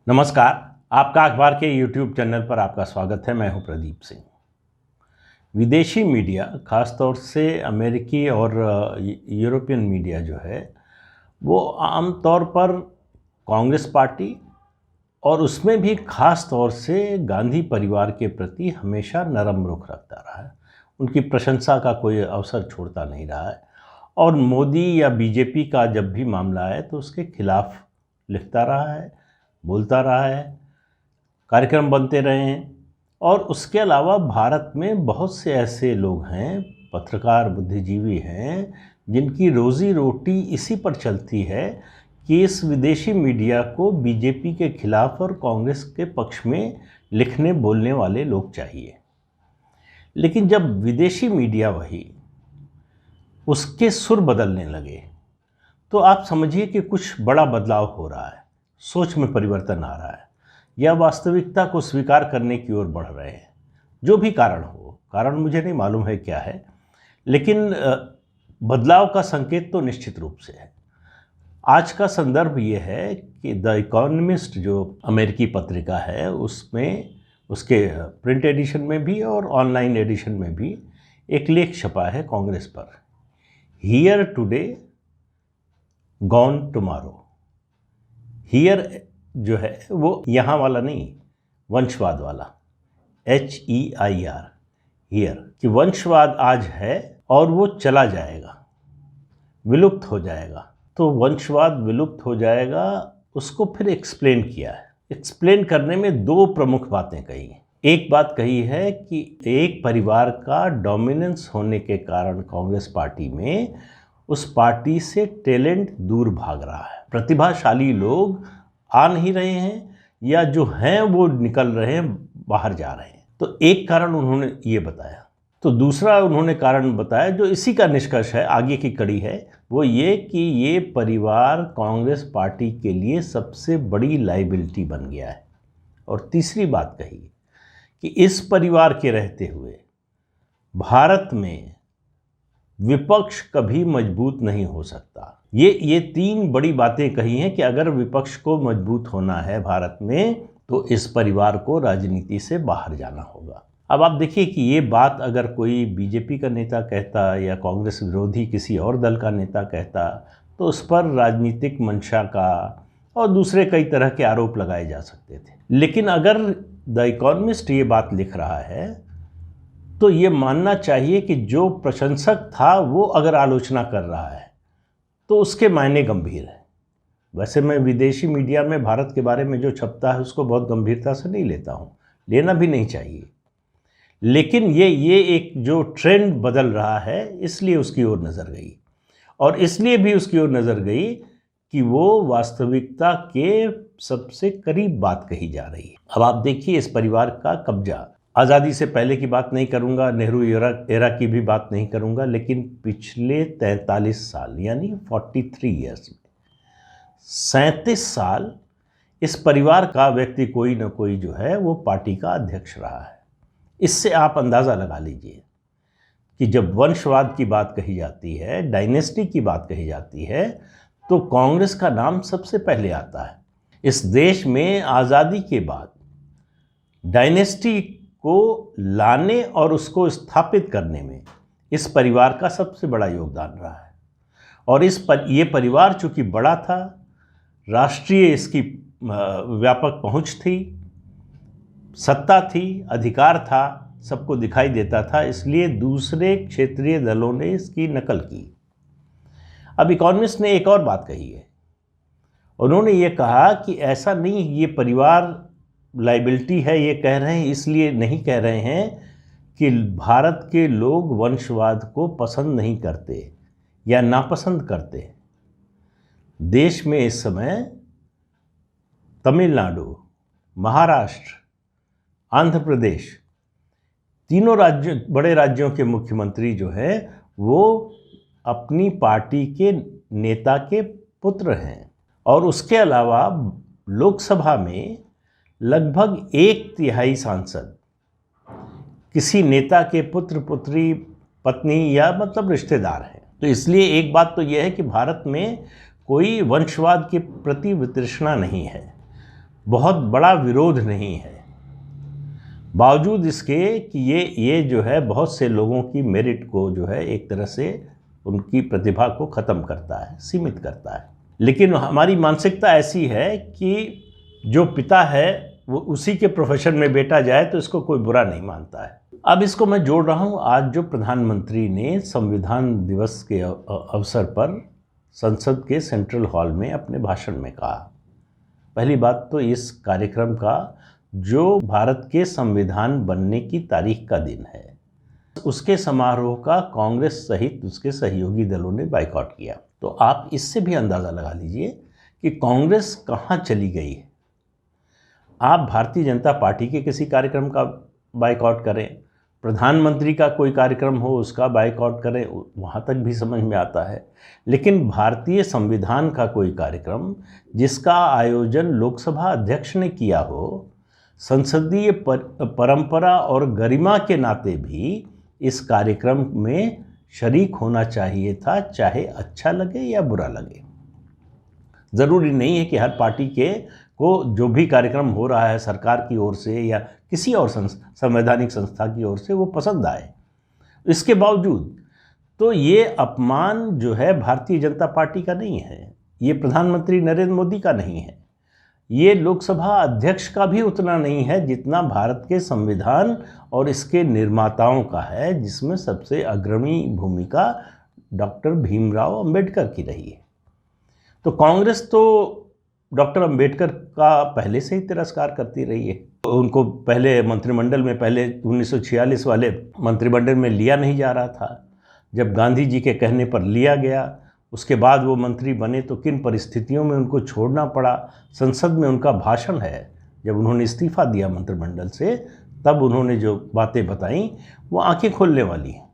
नमस्कार। आपका अखबार के YouTube चैनल पर आपका स्वागत है। मैं हूं प्रदीप सिंह। विदेशी मीडिया, ख़ासतौर से अमेरिकी और यूरोपियन मीडिया जो है वो आम तौर पर कांग्रेस पार्टी और उसमें भी ख़ास तौर से गांधी परिवार के प्रति हमेशा नरम रुख रखता रहा है। उनकी प्रशंसा का कोई अवसर छोड़ता नहीं रहा है और मोदी या बीजेपी का जब भी मामला आए तो उसके खिलाफ लिखता रहा है, बोलता रहा है, कार्यक्रम बनते रहे हैं। और उसके अलावा भारत में बहुत से ऐसे लोग हैं, पत्रकार, बुद्धिजीवी हैं, जिनकी रोज़ी रोटी इसी पर चलती है कि इस विदेशी मीडिया को बीजेपी के खिलाफ और कांग्रेस के पक्ष में लिखने बोलने वाले लोग चाहिए। लेकिन जब विदेशी मीडिया वही उसके सुर बदलने लगे तो आप समझिए कि कुछ बड़ा बदलाव हो रहा है, सोच में परिवर्तन आ रहा है या वास्तविकता को स्वीकार करने की ओर बढ़ रहे हैं। जो भी कारण हो, कारण मुझे नहीं मालूम है क्या है, लेकिन बदलाव का संकेत तो निश्चित रूप से है। आज का संदर्भ ये है कि द इकोनॉमिस्ट जो अमेरिकी पत्रिका है उसमें, उसके प्रिंट एडिशन में भी और ऑनलाइन एडिशन में भी एक लेख छपा है कांग्रेस पर, here today gone tomorrow. Here जो है वो यहाँ वाला नहीं, वंशवाद वाला, HEIR, हियर, कि वंशवाद आज है और वो चला जाएगा, विलुप्त हो जाएगा। तो वंशवाद विलुप्त हो जाएगा, उसको फिर एक्सप्लेन किया है। एक्सप्लेन करने में दो प्रमुख बातें कही हैं। एक बात कही है कि एक परिवार का डोमिनेंस होने के कारण कांग्रेस पार्टी में उस पार्टी से टैलेंट दूर भाग रहा है, प्रतिभाशाली लोग आ नहीं रहे हैं या जो हैं वो निकल रहे हैं, बाहर जा रहे हैं। तो एक कारण उन्होंने ये बताया। तो दूसरा उन्होंने कारण बताया जो इसी का निष्कर्ष है, आगे की कड़ी है, वो ये कि ये परिवार कांग्रेस पार्टी के लिए सबसे बड़ी लाइबिलिटी बन गया है। और तीसरी बात कही कि इस परिवार के रहते हुए भारत में विपक्ष कभी मजबूत नहीं हो सकता। ये तीन बड़ी बातें कही हैं कि अगर विपक्ष को मजबूत होना है भारत में तो इस परिवार को राजनीति से बाहर जाना होगा। अब आप देखिए कि ये बात अगर कोई बीजेपी का नेता कहता या कांग्रेस विरोधी किसी और दल का नेता कहता तो उस पर राजनीतिक मंशा का और दूसरे कई तरह के आरोप लगाए जा सकते थे। लेकिन अगर द इकोनॉमिस्ट ये बात लिख रहा है तो ये मानना चाहिए कि जो प्रशंसक था वो अगर आलोचना कर रहा है तो उसके मायने गंभीर है। वैसे मैं विदेशी मीडिया में भारत के बारे में जो छपता है उसको बहुत गंभीरता से नहीं लेता हूँ, लेना भी नहीं चाहिए। लेकिन ये एक जो ट्रेंड बदल रहा है इसलिए उसकी ओर नज़र गई, और इसलिए भी उसकी ओर नज़र गई कि वो वास्तविकता के सबसे करीब बात कही जा रही है। अब आप देखिए इस परिवार का कब्जा, आज़ादी से पहले की बात नहीं करूंगा, नेहरू एरा की भी बात नहीं करूंगा, लेकिन पिछले 43 साल यानी 43 ईयर्स में 37 साल इस परिवार का व्यक्ति कोई ना कोई जो है वो पार्टी का अध्यक्ष रहा है। इससे आप अंदाज़ा लगा लीजिए कि जब वंशवाद की बात कही जाती है, डायनेस्टी की बात कही जाती है, तो कांग्रेस का नाम सबसे पहले आता है। इस देश में आज़ादी के बाद डायनेस्टी को लाने और उसको स्थापित करने में इस परिवार का सबसे बड़ा योगदान रहा है। और ये परिवार चूँकि बड़ा था, राष्ट्रीय इसकी व्यापक पहुंच थी, सत्ता थी, अधिकार था, सबको दिखाई देता था, इसलिए दूसरे क्षेत्रीय दलों ने इसकी नकल की। अब इकोनॉमिस्ट ने एक और बात कही है। उन्होंने ये कहा कि ऐसा नहीं, ये परिवार लाइबिलिटी है ये कह रहे हैं, इसलिए नहीं कह रहे हैं कि भारत के लोग वंशवाद को पसंद नहीं करते या नापसंद करते। देश में इस समय तमिलनाडु, महाराष्ट्र, आंध्र प्रदेश, तीनों बड़े राज्यों के मुख्यमंत्री जो हैं वो अपनी पार्टी के नेता के पुत्र हैं। और उसके अलावा लोकसभा में लगभग 1/3 सांसद किसी नेता के पुत्र, पुत्री, पत्नी या मतलब रिश्तेदार हैं। तो इसलिए एक बात तो यह है कि भारत में कोई वंशवाद के प्रति वितृष्णा नहीं है। बहुत बड़ा विरोध नहीं है, बावजूद इसके कि ये जो है बहुत से लोगों की मेरिट को जो है एक तरह से उनकी प्रतिभा को ख़त्म करता है, सीमित करता है। लेकिन हमारी मानसिकता ऐसी है कि जो पिता है वो उसी के प्रोफेशन में बेटा जाए तो इसको कोई बुरा नहीं मानता है। अब इसको मैं जोड़ रहा हूँ आज जो प्रधानमंत्री ने संविधान दिवस के अवसर पर संसद के सेंट्रल हॉल में अपने भाषण में कहा। पहली बात तो इस कार्यक्रम का जो भारत के संविधान बनने की तारीख का दिन है, उसके समारोह का कांग्रेस सहित उसके सहयोगी दलों ने बायकॉट किया। तो आप इससे भी अंदाज़ा लगा लीजिए कि कांग्रेस कहाँ चली गई है। आप भारतीय जनता पार्टी के किसी कार्यक्रम का बायकॉट करें, प्रधानमंत्री का कोई कार्यक्रम हो उसका बायकॉट करें, वहाँ तक भी समझ में आता है। लेकिन भारतीय संविधान का कोई कार्यक्रम जिसका आयोजन लोकसभा अध्यक्ष ने किया हो, संसदीय परंपरा और गरिमा के नाते भी इस कार्यक्रम में शरीक होना चाहिए था, चाहे अच्छा लगे या बुरा लगे। ज़रूरी नहीं है कि हर पार्टी के को जो भी कार्यक्रम हो रहा है सरकार की ओर से या किसी और संवैधानिक संस्था की ओर से वो पसंद आए। इसके बावजूद तो ये अपमान जो है भारतीय जनता पार्टी का नहीं है, ये प्रधानमंत्री नरेंद्र मोदी का नहीं है, ये लोकसभा अध्यक्ष का भी उतना नहीं है जितना भारत के संविधान और इसके निर्माताओं का है, जिसमें सबसे अग्रणी भूमिका डॉक्टर भीमराव अंबेडकर की रही है। तो कांग्रेस तो डॉक्टर अंबेडकर का पहले से ही तिरस्कार करती रही है। उनको पहले मंत्रिमंडल में, पहले 1946 वाले मंत्रिमंडल में लिया नहीं जा रहा था। जब गांधी जी के कहने पर लिया गया, उसके बाद वो मंत्री बने तो किन परिस्थितियों में उनको छोड़ना पड़ा। संसद में उनका भाषण है, जब उन्होंने इस्तीफा दिया मंत्रिमंडल से, तब उन्होंने जो बातें बताई वो आंखें खोलने वाली हैं।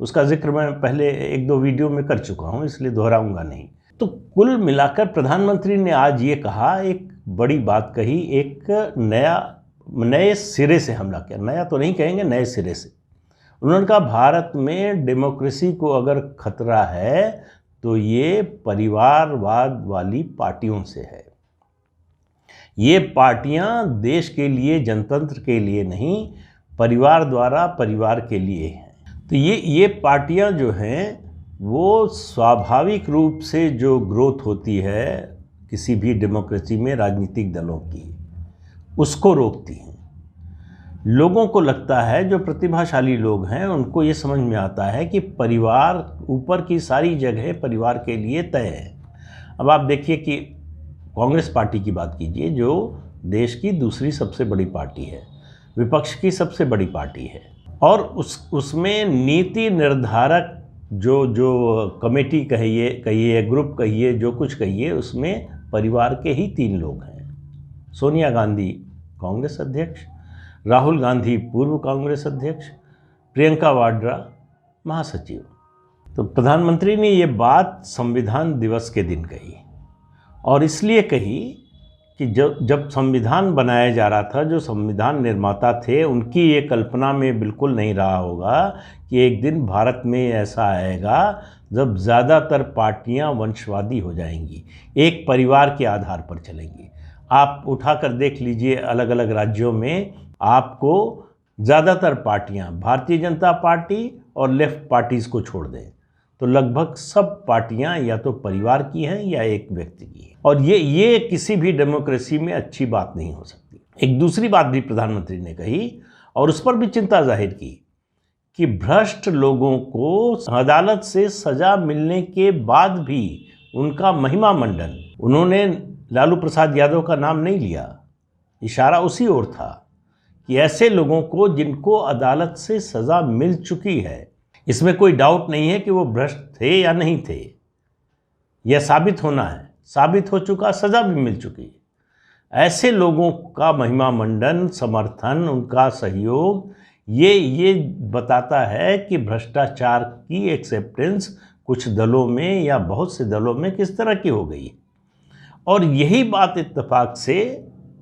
उसका जिक्र मैं पहले 1-2 वीडियो में कर चुका हूँ, इसलिए दोहराऊंगा नहीं। तो कुल मिलाकर प्रधानमंत्री ने आज ये कहा, एक बड़ी बात कही, एक नए सिरे से हमला किया। नया तो नहीं कहेंगे, नए सिरे से उन्होंने कहा भारत में डेमोक्रेसी को अगर खतरा है तो ये परिवारवाद वाली पार्टियों से है। ये पार्टियां देश के लिए, जनतंत्र के लिए नहीं, परिवार द्वारा परिवार के लिए हैं। तो ये पार्टियां जो हैं वो स्वाभाविक रूप से जो ग्रोथ होती है किसी भी डेमोक्रेसी में राजनीतिक दलों की, उसको रोकती हैं। लोगों को लगता है, जो प्रतिभाशाली लोग हैं उनको ये समझ में आता है कि परिवार, ऊपर की सारी जगह परिवार के लिए तय है। अब आप देखिए कि कांग्रेस पार्टी की बात कीजिए, जो देश की दूसरी सबसे बड़ी पार्टी है, विपक्ष की सबसे बड़ी पार्टी है, और उसमें नीति निर्धारक जो कमेटी कहिए, ग्रुप कहिए, जो कुछ कहिए, उसमें परिवार के ही 3 लोग हैं। सोनिया गांधी कांग्रेस अध्यक्ष, राहुल गांधी पूर्व कांग्रेस अध्यक्ष, प्रियंका वाड्रा महासचिव। तो प्रधानमंत्री ने ये बात संविधान दिवस के दिन कही, और इसलिए कही कि जब संविधान बनाया जा रहा था, जो संविधान निर्माता थे उनकी ये कल्पना में बिल्कुल नहीं रहा होगा कि एक दिन भारत में ऐसा आएगा जब ज़्यादातर पार्टियां वंशवादी हो जाएंगी, एक परिवार के आधार पर चलेंगी। आप उठाकर देख लीजिए, अलग अलग राज्यों में आपको ज़्यादातर पार्टियां, भारतीय जनता पार्टी और लेफ्ट पार्टीज़ को छोड़ दें तो लगभग सब पार्टियां या तो परिवार की हैं या एक व्यक्ति की है, और ये किसी भी डेमोक्रेसी में अच्छी बात नहीं हो सकती। एक दूसरी बात भी प्रधानमंत्री ने कही, और उस पर भी चिंता जाहिर की, कि भ्रष्ट लोगों को अदालत से सज़ा मिलने के बाद भी उनका महिमा मंडन, उन्होंने लालू प्रसाद यादव का नाम नहीं लिया, इशारा उसी ओर था कि ऐसे लोगों को जिनको अदालत से सज़ा मिल चुकी है, इसमें कोई डाउट नहीं है कि वो भ्रष्ट थे या नहीं थे, यह साबित होना है, साबित हो चुका, सज़ा भी मिल चुकी, ऐसे लोगों का महिमा मंडन, समर्थन, उनका सहयोग, ये बताता है कि भ्रष्टाचार की एक्सेप्टेंस कुछ दलों में या बहुत से दलों में किस तरह की हो गई। और यही बात इत्तेफाक से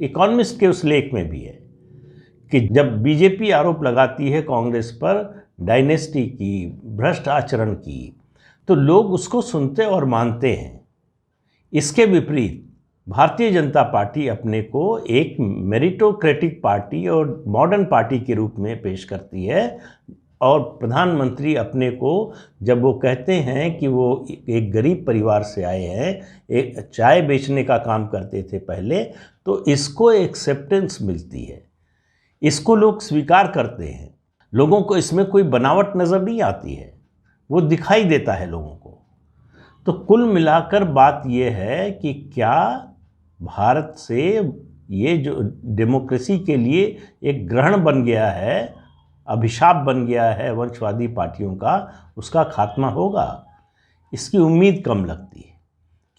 इकोनॉमिस्ट के उस लेख में भी है कि जब बीजेपी आरोप लगाती है कांग्रेस पर डायनेस्टी की, भ्रष्ट आचरण की, तो लोग उसको सुनते और मानते हैं। इसके विपरीत भारतीय जनता पार्टी अपने को एक मेरिटोक्रेटिक पार्टी और मॉडर्न पार्टी के रूप में पेश करती है, और प्रधानमंत्री अपने को जब वो कहते हैं कि वो एक गरीब परिवार से आए हैं, एक चाय बेचने का काम करते थे पहले, तो इसको एक्सेप्टेंस मिलती है, इसको लोग स्वीकार करते हैं। लोगों को इसमें कोई बनावट नज़र नहीं आती है, वो दिखाई देता है लोगों को। तो कुल मिलाकर बात ये है कि क्या भारत से ये जो डेमोक्रेसी के लिए एक ग्रहण बन गया है, अभिशाप बन गया है वंशवादी पार्टियों का, उसका खात्मा होगा? इसकी उम्मीद कम लगती है,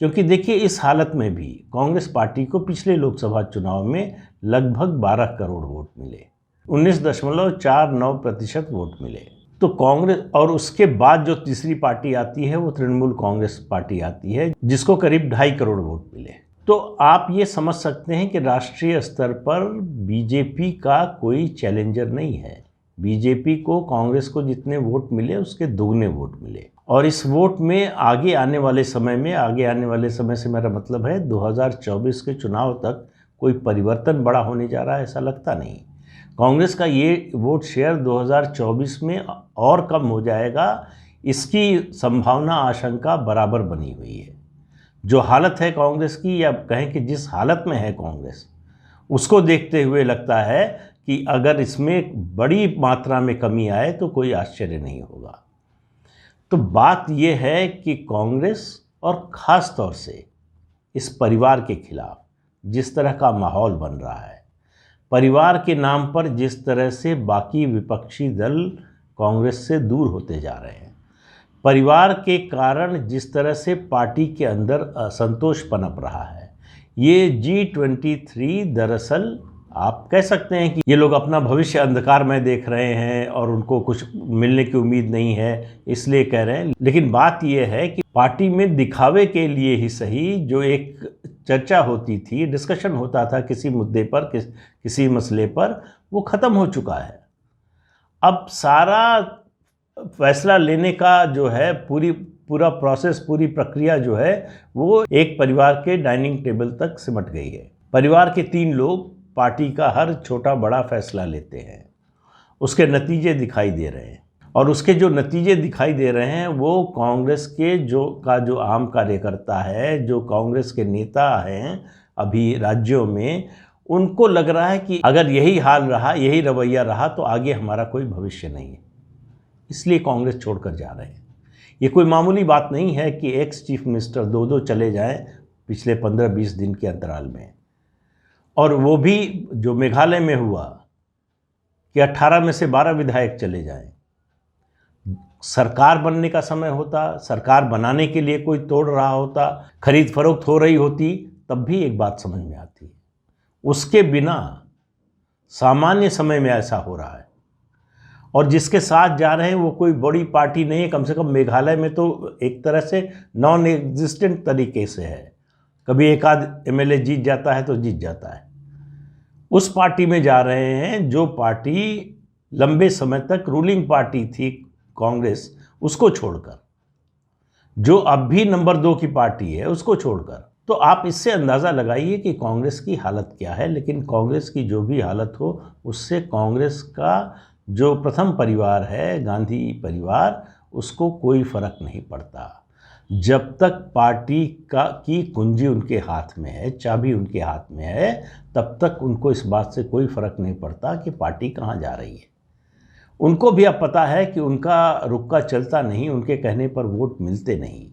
क्योंकि देखिए इस हालत में भी कांग्रेस पार्टी को पिछले लोकसभा चुनाव में लगभग 12 करोड़ वोट मिले, 19.49% वोट मिले। तो कांग्रेस, और उसके बाद जो तीसरी पार्टी आती है वो तृणमूल कांग्रेस पार्टी आती है, जिसको करीब 2.5 करोड़ वोट मिले। तो आप ये समझ सकते हैं कि राष्ट्रीय स्तर पर बीजेपी का कोई चैलेंजर नहीं है। बीजेपी को कांग्रेस को जितने वोट मिले उसके दोगुने वोट मिले, और इस वोट में आगे आने वाले समय से मेरा मतलब है 2024 के चुनाव तक कोई परिवर्तन बड़ा होने जा रहा है ऐसा लगता नहीं। कांग्रेस का ये वोट शेयर 2024 में और कम हो जाएगा, इसकी संभावना आशंका बराबर बनी हुई है। जो हालत है कांग्रेस की, या कहें कि जिस हालत में है कांग्रेस, उसको देखते हुए लगता है कि अगर इसमें बड़ी मात्रा में कमी आए तो कोई आश्चर्य नहीं होगा। तो बात यह है कि कांग्रेस और ख़ास तौर से इस परिवार के खिलाफ जिस तरह का माहौल बन रहा है, परिवार के नाम पर जिस तरह से बाकी विपक्षी दल कांग्रेस से दूर होते जा रहे हैं, परिवार के कारण जिस तरह से पार्टी के अंदर असंतोष पनप रहा है, ये G23 दरअसल आप कह सकते हैं कि ये लोग अपना भविष्य अंधकार में देख रहे हैं और उनको कुछ मिलने की उम्मीद नहीं है, इसलिए कह रहे हैं। लेकिन बात ये है कि पार्टी में दिखावे के लिए ही सही, जो एक चर्चा होती थी, डिस्कशन होता था किसी मुद्दे पर, किसी मसले पर, वो ख़त्म हो चुका है। अब सारा फैसला लेने का जो है पूरा प्रोसेस, पूरी प्रक्रिया जो है वो एक परिवार के डाइनिंग टेबल तक सिमट गई है। परिवार के 3 लोग पार्टी का हर छोटा बड़ा फैसला लेते हैं, उसके नतीजे दिखाई दे रहे हैं, और उसके जो नतीजे दिखाई दे रहे हैं वो कांग्रेस के जो आम कार्यकर्ता है, जो कांग्रेस के नेता हैं अभी राज्यों में, उनको लग रहा है कि अगर यही हाल रहा, यही रवैया रहा तो आगे हमारा कोई भविष्य नहीं है, इसलिए कांग्रेस छोड़कर जा रहे हैं। ये कोई मामूली बात नहीं है कि एक्स चीफ मिनिस्टर 2 चले जाएं पिछले 15-20 दिन के अंतराल में, और वो भी जो मेघालय में हुआ कि 18 में से 12 विधायक चले जाएं। सरकार बनने का समय होता, सरकार बनाने के लिए कोई तोड़ रहा होता, खरीद फरोख्त हो रही होती, तब भी एक बात समझ में आती है। उसके बिना सामान्य समय में ऐसा हो रहा है, और जिसके साथ जा रहे हैं वो कोई बड़ी पार्टी नहीं है, कम से कम मेघालय में तो एक तरह से नॉन एग्जिस्टेंट तरीके से है, कभी एक आध एमएलए जीत जाता है तो जीत जाता है। उस पार्टी में जा रहे हैं जो पार्टी लंबे समय तक रूलिंग पार्टी थी कांग्रेस, उसको छोड़कर, जो अब भी नंबर 2 की पार्टी है उसको छोड़कर। तो आप इससे अंदाज़ा लगाइए कि कांग्रेस की हालत क्या है। लेकिन कांग्रेस की जो भी हालत हो, उससे कांग्रेस का जो प्रथम परिवार है, गांधी परिवार, उसको कोई फर्क नहीं पड़ता। जब तक पार्टी की कुंजी उनके हाथ में है, चाबी उनके हाथ में है, तब तक उनको इस बात से कोई फर्क नहीं पड़ता कि पार्टी कहाँ जा रही है। उनको भी अब पता है कि उनका रुक्का चलता नहीं, उनके कहने पर वोट मिलते नहीं।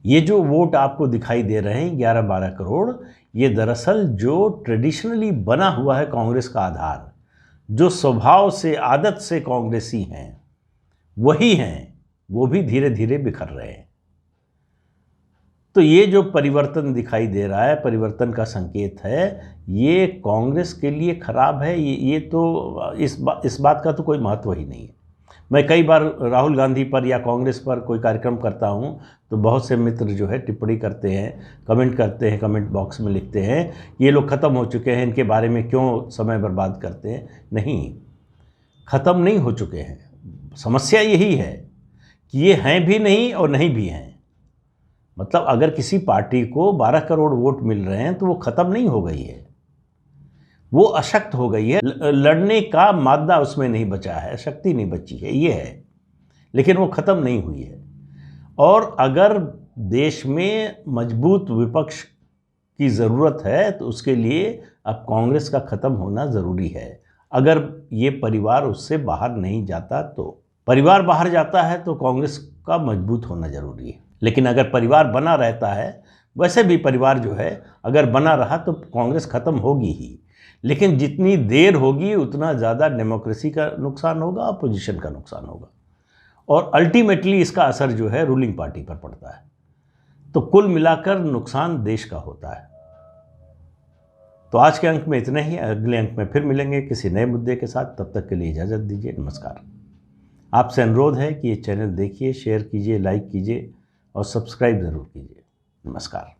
ये जो वोट आपको दिखाई दे रहे हैं 11-12 करोड़, ये दरअसल जो ट्रेडिशनली बना हुआ है कांग्रेस का आधार, जो स्वभाव से, आदत से कांग्रेसी हैं, वही हैं, वो भी धीरे धीरे बिखर रहे हैं। तो ये जो परिवर्तन दिखाई दे रहा है, परिवर्तन का संकेत है, ये कांग्रेस के लिए खराब है। ये तो इस बात का तो कोई महत्व ही नहीं है। मैं कई बार राहुल गांधी पर या कांग्रेस पर कोई कार्यक्रम करता हूँ तो बहुत से मित्र जो है टिप्पणी करते हैं, कमेंट करते हैं, कमेंट बॉक्स में लिखते हैं ये लोग ख़त्म हो चुके हैं, इनके बारे में क्यों समय बर्बाद करते हैं। नहीं, ख़त्म नहीं हो चुके हैं। समस्या यही है कि ये हैं भी नहीं और नहीं भी हैं। मतलब अगर किसी पार्टी को 12 करोड़ वोट मिल रहे हैं तो वो ख़त्म नहीं हो गई है, वो अशक्त हो गई है, लड़ने का मादा उसमें नहीं बचा है, शक्ति नहीं बची है, ये है, लेकिन वो ख़त्म नहीं हुई है। और अगर देश में मजबूत विपक्ष की ज़रूरत है तो उसके लिए अब कांग्रेस का ख़त्म होना ज़रूरी है। अगर ये परिवार उससे बाहर नहीं जाता तो परिवार बाहर जाता है तो कांग्रेस का मजबूत होना ज़रूरी है। लेकिन अगर परिवार बना रहता है, वैसे भी परिवार जो है अगर बना रहा तो कांग्रेस ख़त्म होगी ही, लेकिन जितनी देर होगी उतना ज़्यादा डेमोक्रेसी का नुकसान होगा, अपोजिशन का नुकसान होगा, और अल्टीमेटली इसका असर जो है रूलिंग पार्टी पर पड़ता है। तो कुल मिलाकर नुकसान देश का होता है। तो आज के अंक में इतना ही, अगले अंक में फिर मिलेंगे किसी नए मुद्दे के साथ। तब तक के लिए इजाज़त दीजिए, नमस्कार। आपसे अनुरोध है कि ये चैनल देखिए, शेयर कीजिए, लाइक कीजिए और सब्सक्राइब ज़रूर कीजिए। नमस्कार।